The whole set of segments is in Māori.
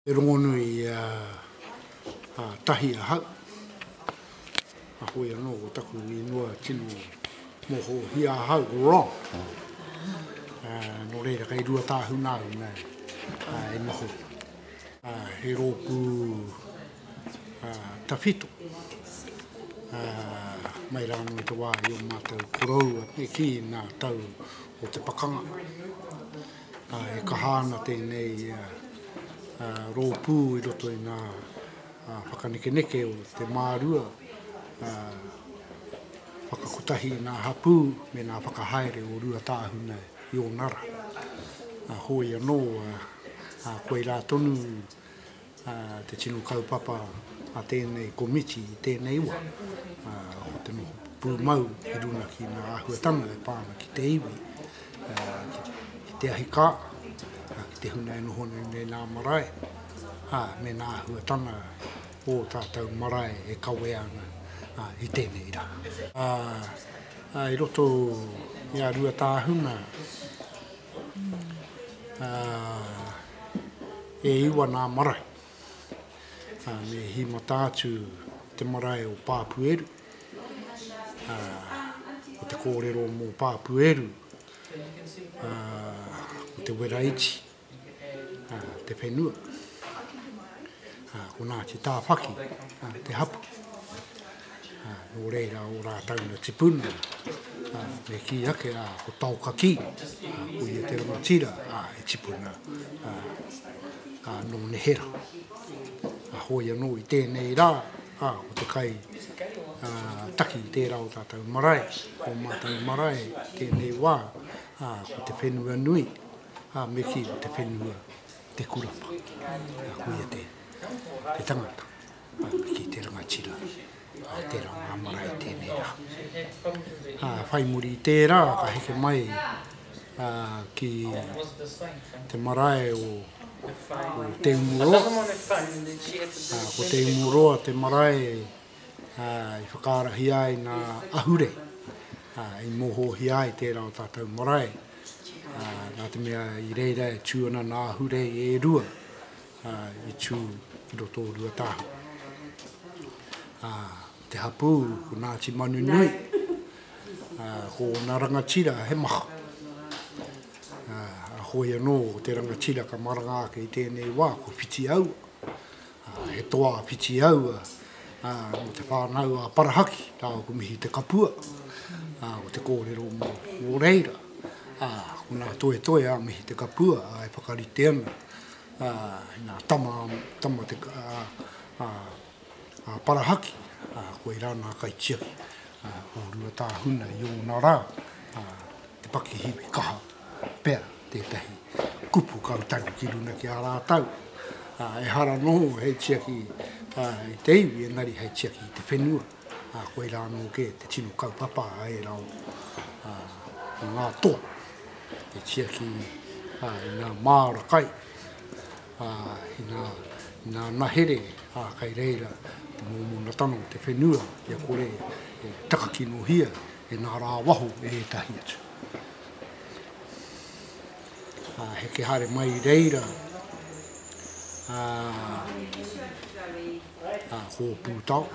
Rongonui Tahi a hau. A hoi anō o taku I noa tino moho hi a hau o rong. No reira kai rua tāhu nāu nei. E noho. He rōpū tawhito. Mai rāno I te wā I o mātau korau e ki nā tau o te pakanga. E kahana tēnei rōpū I roto I nā whakaneke o te mārua, whakakutahi nā hapū me nā whakahaere o rua tāhu nei I o nara. Hoi anō koe rā tonu te tino kaupapa a tēnei komiti I tēnei ua. O te noho pūmau I runa ki nā ahuatanga e pāna ki te iwi, ki te ahika, ki te huna e noho nei nā marae, me nā ahuatanga o tātou marae e kawe ana I tēnei rā. I roto I a rua tāhuna, e iwa nā marae. Me hima tātu te marae o Pāpueru, o te kōrero mō Pāpueru, o te weraiti, te whenua, o Ngāti Tāwhaki, te hapu. Nō reira o rātauna te puna, me ki ake o taukaki, o I te rangatira e tipuna nō nehera. Hoi anō I tēnei rā, o te kai taki I tērā o tātou marae, o mātou marae tēnei wā, o te whenua nui, me ki o te whenua te kurapa. Hoi te tangata, me ki te rangatira, tērā ngā marae tēnei rā. Whai muri I tērā, ka heke mai ki te marae o te umuroa. Ko te umuroa te marae I whakarahi ai nā ahure. I moho hi ai tērā o tātou marae. Nā te mea I reira e tūana nā ahure e rua. I tū I roto o rua tāhu. Te hapū ko Ngāti Manu Nui. Ko nā rangatira he maha. Hoi anō te rangatira ka maranga ake I tēnei wā ko whiti au. He toa whiti au o te whānau a parahaki, tāo ko mihi te kapua, o te kōrero mō reira. Ko nā toe a mihi te kapua e whakarite ana. Nā tama te parahaki, ko I rāna kai tiaki. O rua tāhuna I o nā rā, te paki hiwi kaha, pēr. Tētahi kupu kautaru ki runa ki a rātau. E hara noho hei tiaki I te iwi, engari hei tiaki I te whenua. Koe rāno ke te tino kaupapa e rao ngā toa. He tiaki I nā mārakai, I nā nahere, kai reira, te mōmona tano, te whenua, ia kore e takakino hia, e nā rā waho e tahi atu. Heke hare mai reira ho pūtau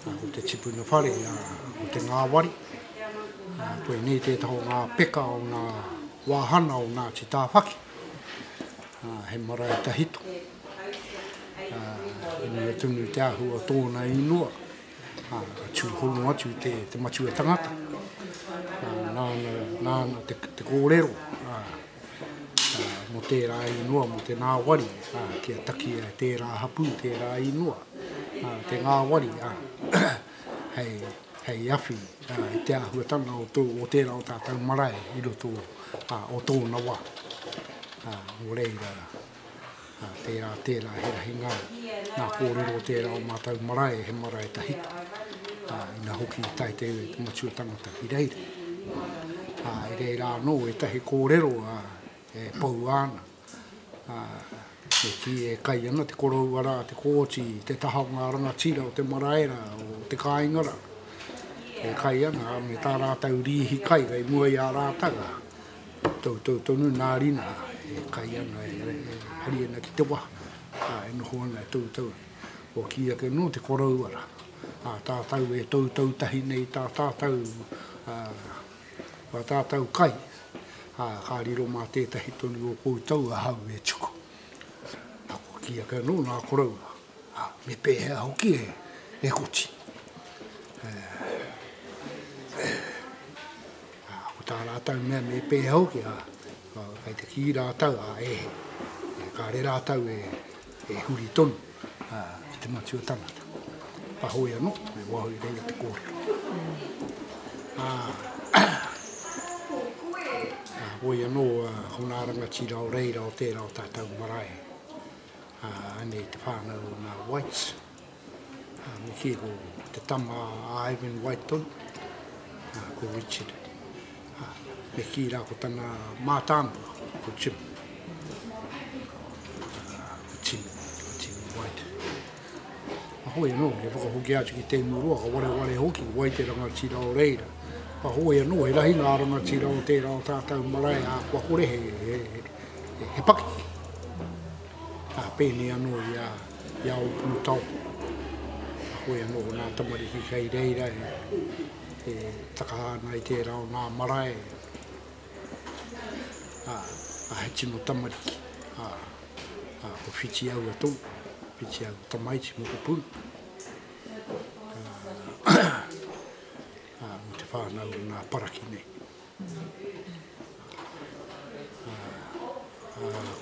ho te tipuna whare ho te ngāwari koe nei te taho ngā peka o ngā wāhana o Ngāti Tāwhaki he marae tahito inu e tunu te ahua tōna inua tū hono atu te matua tangata nāna te kōrero mo tērā inua, mo te ngāwari kia taki e tērā hapū, tērā inua te ngāwari hei awhi I te ahuatanga o tērā o tātou marae I roto o tōna wā o reira tērā herahi ngā nā kōrero tērā o mātou marae he marae tahita ina hoki I tai te matua tangata I reira. I reira anō e tahi kōrero e pau ana. E ki e kai ana te korau ara, te kōti, te taha ngā rangatira o te maraera, o te kāingara. E kai ana me tā rātau rihi kai, kai mua I a rātanga. Tonu nā rina kai ana hari ana ki te wā e noho ana e tau o kia ke no te korau ara tātau e tau tahi nei tātau wa tātau kai ka riro mā tētahi tonu o koutou a hau e tuku ako kia ke no nā korau me pēhea hoki e koti ako tā rātau mea me pēhea hoki kai te ki rātau ka re rātau e huri tonu ki te mati o tanata pahoi anō me wahui reira te kōrero hoi anō hona rangatira o reira o tērā o tātou marae ane te whānau o nā whites me ki ko te tama Ivan White tonu ko Richard me ki rā ko tana mātānu ko Jim White hoi anō he whakahoki atu ki te murua ka ware hoki wai te rangatira o reira hoi anō he rahi ngā rangatira o tērā o tātou marae kua kore he paki pēne anō ia o punu tau hoi anō nā tamariki kai reira e takahana i tērā o nā marae he tino tamariki ko whiti au atu whiti au tamaiti mo ko punu mo te whānau nā paraki nei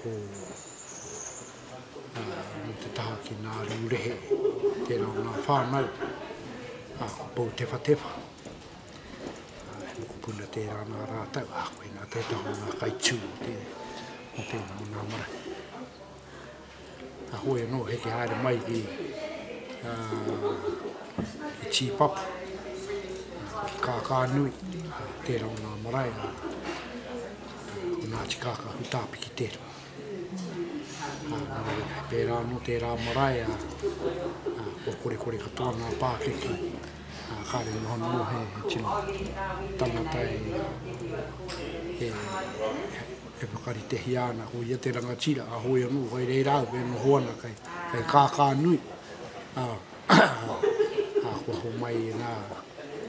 ko mo te taha ki nā riurehe tērā o nā whānau ko pou tewa mo ko puna tērā nā rātau koe nā tētaho nā kaitū o tēnā o nā marae hoi anō heke haere mai ki tīpapu ki kākānui tērā o nā marae o nā tikāka hutāpiki tērā pērā no tērā marae o kore katoa nā pākeki kāre nohanu he tino tangata e whakari te hiana ko ia te rangatira hoi anō hoi reira au e no hoana kai kākānui kua ho mai nā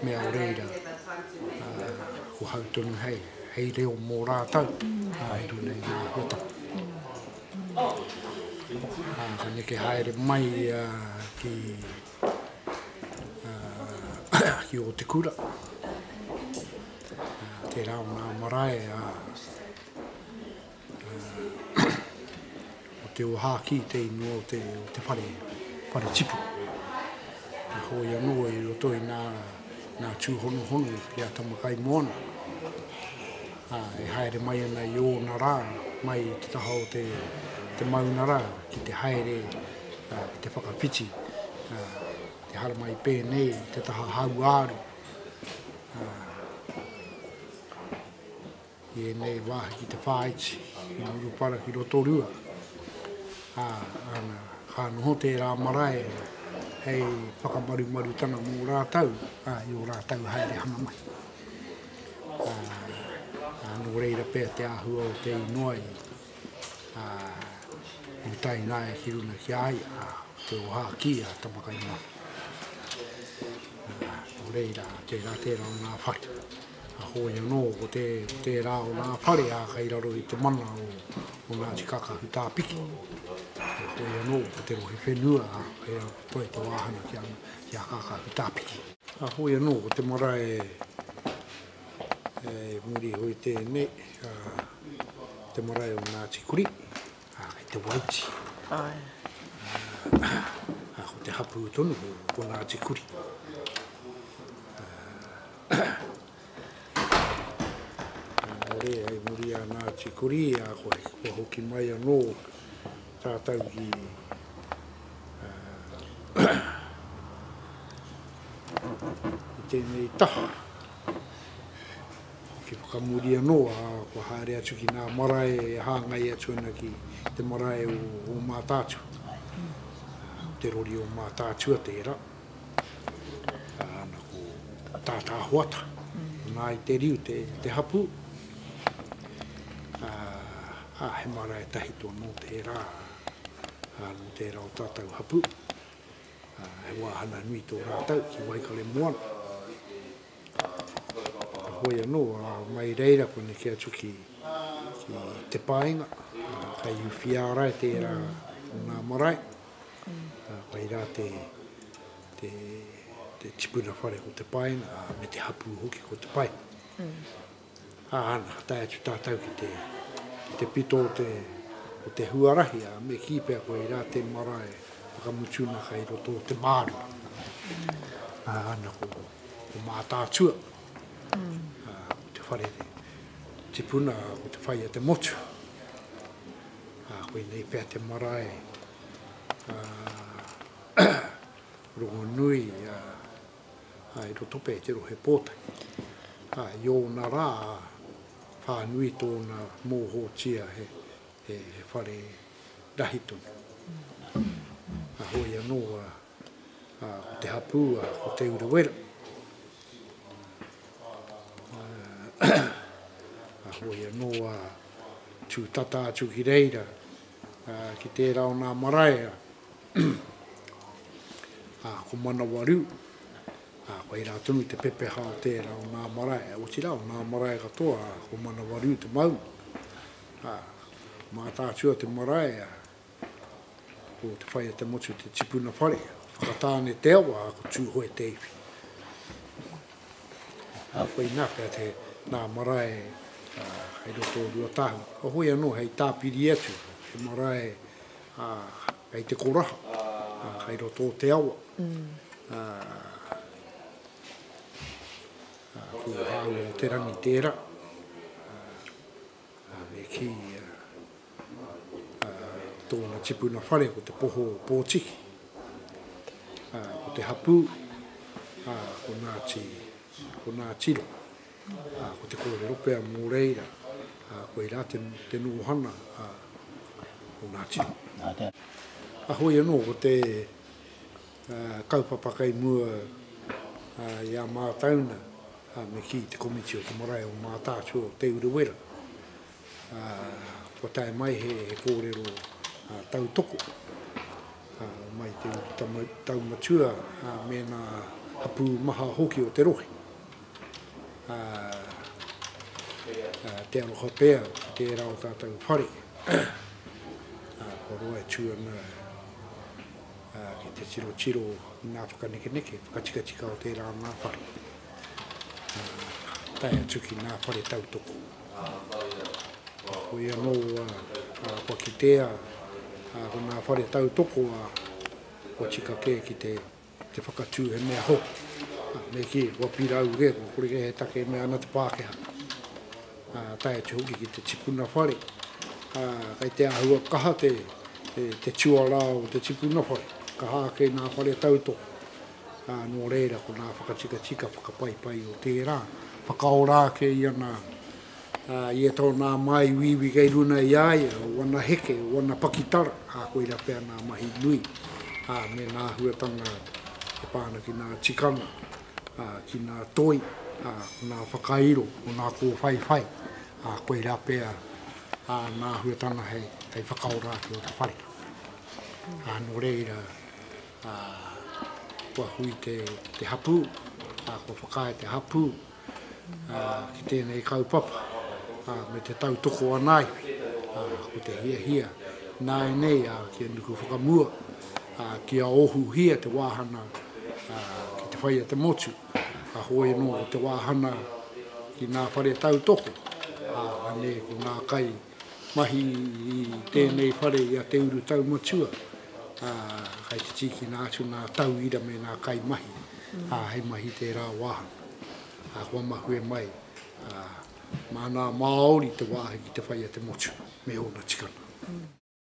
mea o reira ko hau tonu hei reo mō rātau e runei nā hota ka neke haere mai ki o te kura tērā o nā marae o te o hāki te inu o te whare tipu hoi anō e rotoi nā tūhono kia tamakai moana e haere mai ana i o nā rā mai te taha o te mauna rā ki te haere ki te whakawhiti te hara mai pēnei te taha hau āru i nei wāhi ki te whāiti i murupara ki rotorua ana ka noho tērā marae hei whakamaru tana mō rātau i o rātau haere hana mai no reira pēr te āhua o te inoa i tai nai ki runa ki ai te o hāki tamakai mā no reira tērā o nā whare hoi anō ko tērā o nā whare kai raro i te mana o nā tikaka hutāpiki hoi anō ko te rohe whenua kai raro toi te wāhana ki a kaka hutāpiki hoi anō ko te marae muri hoi tēnei te marae o nā tikuri kai te waiti ko te hapu tonu o nā tikuri e muri a nā tikuri koe kua hoki mai anō tātau ki i tēnei taha ki whakamuri anō kua haere atu ki nā marae hāngai atu ana ki te marae o mātātu te rori o mātātua tērā ana ko tātā hoata nā i te riu te hapu he marae tahi tō te rā, no te rā o tātou hapu. He wāhana nui tō rātau ki Waikale moana. Hoi anō, mai reira kone ke atu ki te paenga, kai uwhiara te rā o ngā marae. Kai rā te tipuna whare ko te paenga, me te hapu hoki ko te paenga. Ana, tai atu tātou ki te pito o te huarahi, me kipea koe rā te marae, whakamutuna kai roto te māru. Ana ko mātātua. Te whare te puna o te whaia te motu. Koe nei pēr te marae. Rongonui i roto pē te rohe pōtai. Iō nā rā, whānui tōna mōhōtia he whare rahitonu. Hoi anō, ko te hapu, ko te urawera. Hoi anō, tū tata atu ki reira, ki tērā o ngā marae. Ko Manawaru, koe rā tunu te pepeha o tērā o ngā marae. O tira o ngā marae katoa, ko Manawaru te mau. Mātātua te marae, ko te whaia te motu te tipuna whare. Whakatāne te awa, ko Tūhoe Tahi. Koe nā pēr te ngā marae, hei roto rua tahu. O hoi anō, hei tāpiri atu, he marae, hei te koraha, hei roto te awa. Ko hau o te rangi tērā. Me ki tōna tipuna whare ko te poho pōtiki. Ko te hapu, ko ngā tiro. Ko te kore ropea mō reira. Koe rā te nuohana ko ngā tiro. Hoi anō ko te kaupapakai mua i a mātauna. Me ki te komiti o te marae o mātātua o te urawera. Ko tae mai he kōrero tautoko. Mai te taumatua me nā hapu maha hoki o te rohe. Te aroha pēr, te rā o tātou whare. Ko roa tuana ki te tiro nā whakaneke, whakatika o te rā nā whare. Tai atu ki nā whare tautoko. Hoi anō, ko ki tea, ko nā whare tautoko, ko tika ke ki te whakatū he mea ho. Me ki, wapirau re, ko kore ke he take mea ana te Pākehā. Tai atu hoki ki te tipuna whare. Kai te ahua kaha te tuara o te tipuna whare. Kaha ke nā whare tautoko. Nō reira ko nā whakatika whakapaipai o tērā. Whakaora ke i ana i e tōna mai wiwi kei runa i aia, wana heke, wana pakitara, koe ra pēr nā mahi nui. Me nā huatanga e pāna ki nā tikana, ki nā toi, nā whakairo, o nā kō whai. Koe ra pēr nā huatanga hei whakaora ki o te whare. Nō reira, kua hui te hapu, kua whakae te hapu, ki tēnei kaupapa, me te tautoko anai, ko te hia, nāi nei, ki nuku whakamua, ki a ohu hia te wāhana, ki te whaia te motu, hoi anō te wāhana ki nā whare tautoko, ane ko nā kai mahi i tēnei whare i a te uru taumatua, kai te tiki nātu nā tau ira me nā kai mahi, hei mahi te rā wāhana. Kua mahue mai, mana Māori te wāhi ki te whaia te motu, me ona tikana.